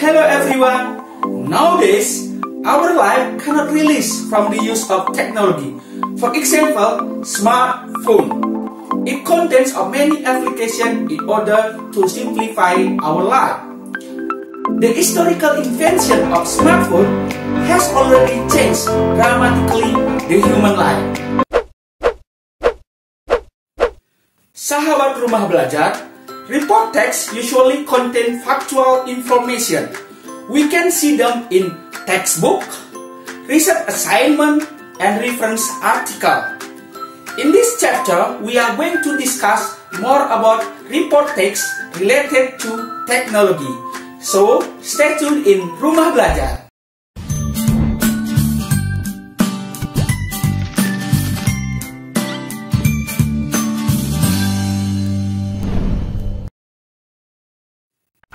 Hello everyone. Nowadays, our life cannot release from the use of technology. For example, smartphone. It contains many applications in order to simplify our life. The historical invention of smartphone has already changed dramatically the human life. Sahabat Rumah Belajar, report text usually contain factual information. We can see them in textbook, research assignment, and reference article. In this chapter, we are going to discuss more about report text related to technology. So, stay tuned in Rumah Belajar.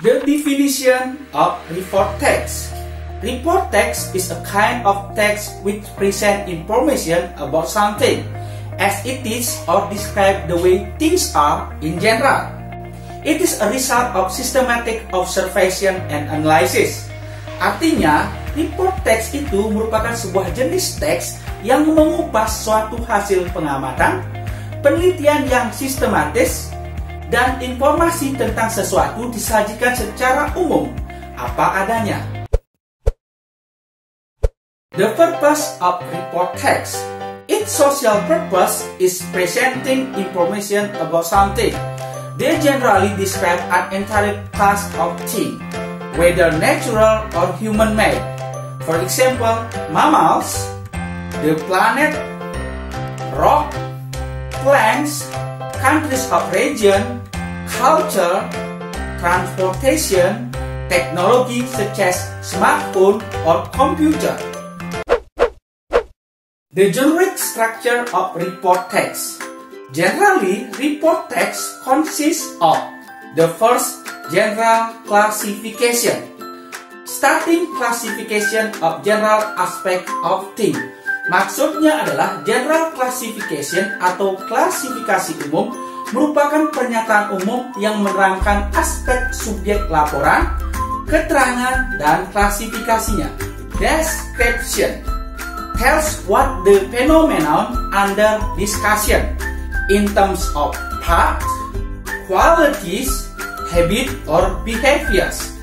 The definition of report text. Report text is a kind of text which presents information about something as it is or describe the way things are in general. It is a result of systematic observation and analysis. Artinya, report text itu merupakan sebuah jenis teks yang mengupas suatu hasil pengamatan, penelitian yang sistematis, dan informasi tentang sesuatu disajikan secara umum, apa adanya. The purpose of report text. Its social purpose is presenting information about something. They generally describe an entire class of things, whether natural or human-made. For example, mammals, the planet, rock, plants, countries of region, culture, transportation, technology such as smartphone or computer. The generic structure of report text. Generally, report text consists of the first, general classification. Starting classification of general aspect of thing. Maksudnya adalah general classification atau klasifikasi umum merupakan pernyataan umum yang menerangkan aspek subjek laporan, keterangan, dan klasifikasinya. Description tells what the phenomenon under discussion in terms of fact, qualities, habit, or behaviors.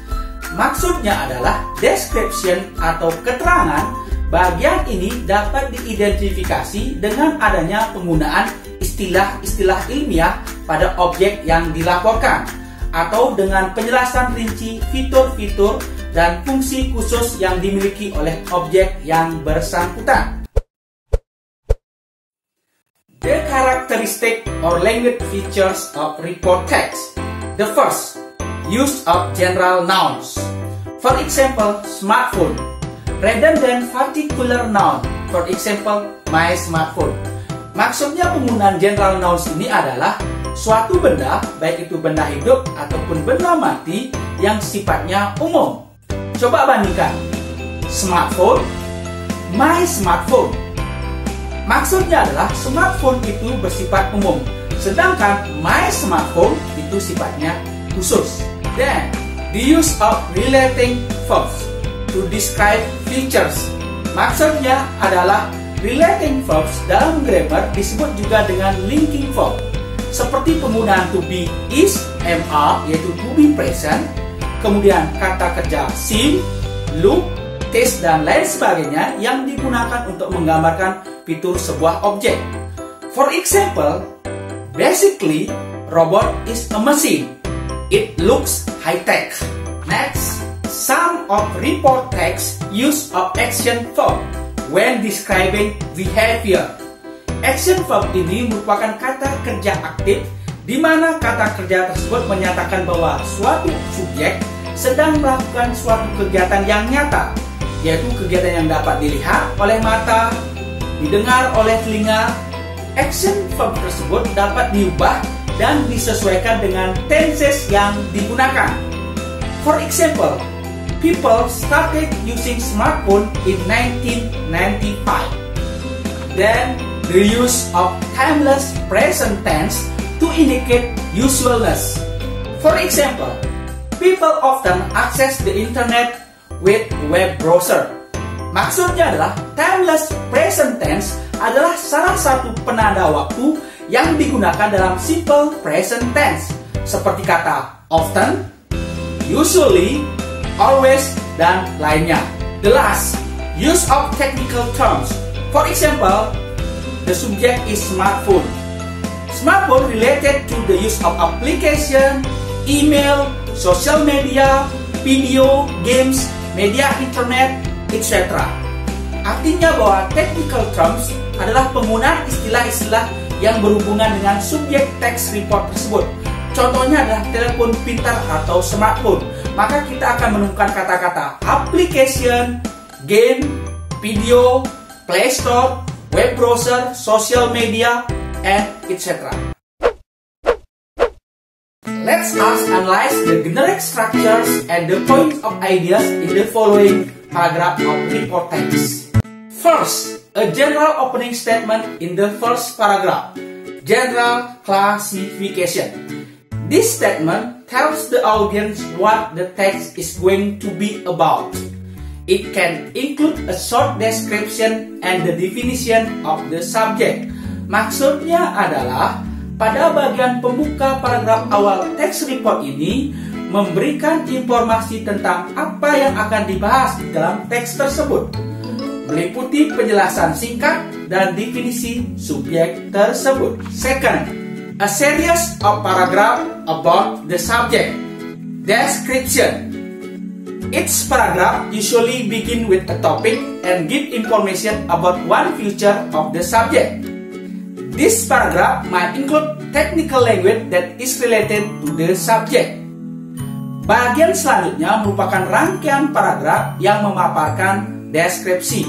Maksudnya adalah description atau keterangan. Bagian ini dapat diidentifikasi dengan adanya penggunaan istilah-istilah ilmiah pada objek yang dilaporkan, atau dengan penjelasan rinci fitur-fitur dan fungsi khusus yang dimiliki oleh objek yang bersangkutan. The characteristic or language features of report text. The first, use of general nouns. For example, smartphone, rather than particular noun. For example, my smartphone. Maksudnya penggunaan general nouns ini adalah suatu benda, baik itu benda hidup ataupun benda mati yang sifatnya umum. Coba bandingkan, smartphone, my smartphone. Maksudnya adalah smartphone itu bersifat umum, sedangkan my smartphone itu sifatnya khusus. Then, the use of relating verbs to describe features. Maksudnya adalah relating verbs dalam grammar disebut juga dengan linking verb. Seperti penggunaan to be, is, am, yaitu to be present. Kemudian kata kerja seem, look, taste, dan lain sebagainya yang digunakan untuk menggambarkan fitur sebuah objek. For example, basically, robot is a machine. It looks high-tech. Next, some of report text use of action verb when describing behavior. Action verb ini merupakan kata kerja aktif di mana kata kerja tersebut menyatakan bahwa suatu subjek sedang melakukan suatu kegiatan yang nyata, yaitu kegiatan yang dapat dilihat oleh mata, didengar oleh telinga. Action verb tersebut dapat diubah dan disesuaikan dengan tenses yang digunakan. For example, people started using smartphone in 1995. Then, the use of timeless present tense to indicate usualness. For example, People often access the internet with web browser. Maksudnya adalah timeless present tense adalah salah satu penanda waktu yang digunakan dalam simple present tense seperti kata often, usually, always, dan lainnya. The last, use of technical terms. For example, the subject is smartphone. Smartphone related to the use of application, email, social media, video, games, media internet, etc. Artinya bahwa technical terms adalah penggunaan istilah-istilah yang berhubungan dengan subjek teks report tersebut. Contohnya adalah telepon pintar atau smartphone. Maka kita akan menemukan kata-kata application, game, video, Play Store, web browser, social media, and etc. Let's analyze the generic structures and the points of ideas in the following paragraph of report text. First, a general opening statement in the first paragraph. General classification. This statement tells the audience what the text is going to be about. It can include a short description and the definition of the subject. Maksudnya adalah pada bagian pembuka paragraf awal teks report ini memberikan informasi tentang apa yang akan dibahas di dalam teks tersebut, meliputi penjelasan singkat dan definisi subjek tersebut. Second, a series of paragraph about the subject. Description. Each paragraph usually begin with a topic and give information about one feature of the subject. This paragraph might include technical language that is related to the subject. Bagian selanjutnya merupakan rangkaian paragraf yang memaparkan deskripsi.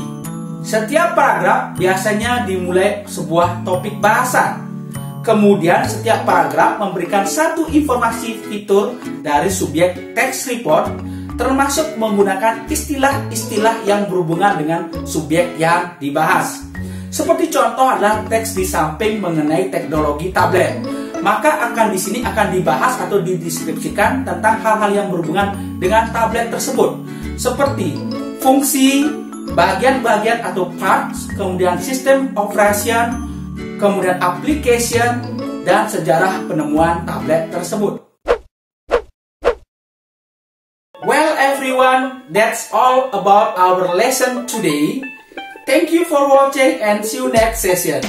Setiap paragraf biasanya dimulai sebuah topik bahasan. Kemudian setiap paragraf memberikan satu informasi fitur dari subjek teks report, termasuk menggunakan istilah-istilah yang berhubungan dengan subjek yang dibahas. Seperti contoh adalah teks di samping mengenai teknologi tablet. Maka di sini akan dibahas atau dideskripsikan tentang hal-hal yang berhubungan dengan tablet tersebut, seperti fungsi, bagian-bagian atau parts, kemudian sistem operation, kemudian application, dan sejarah penemuan tablet tersebut. Well everyone, that's all about our lesson today. Thank you for watching and see you next session.